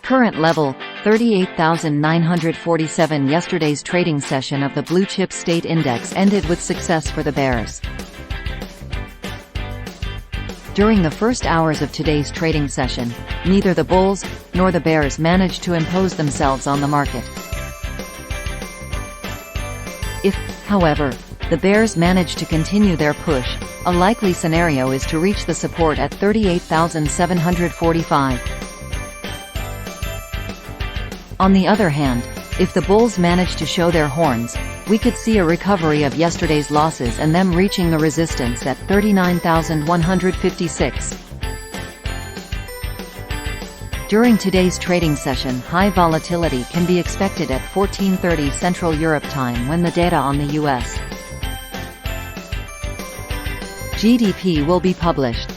Current level, 38,947. Yesterday's trading session of the Blue Chip State Index ended with success for the bears. During the first hours of today's trading session, neither the bulls nor the bears managed to impose themselves on the market. If, however, the bears manage to continue their push, a likely scenario is to reach the support at 38,745. On the other hand, if the bulls manage to show their horns, we could see a recovery of yesterday's losses and them reaching the resistance at 39,156. During today's trading session, high volatility can be expected at 14:30 Central Europe time when the data on the US GDP will be published.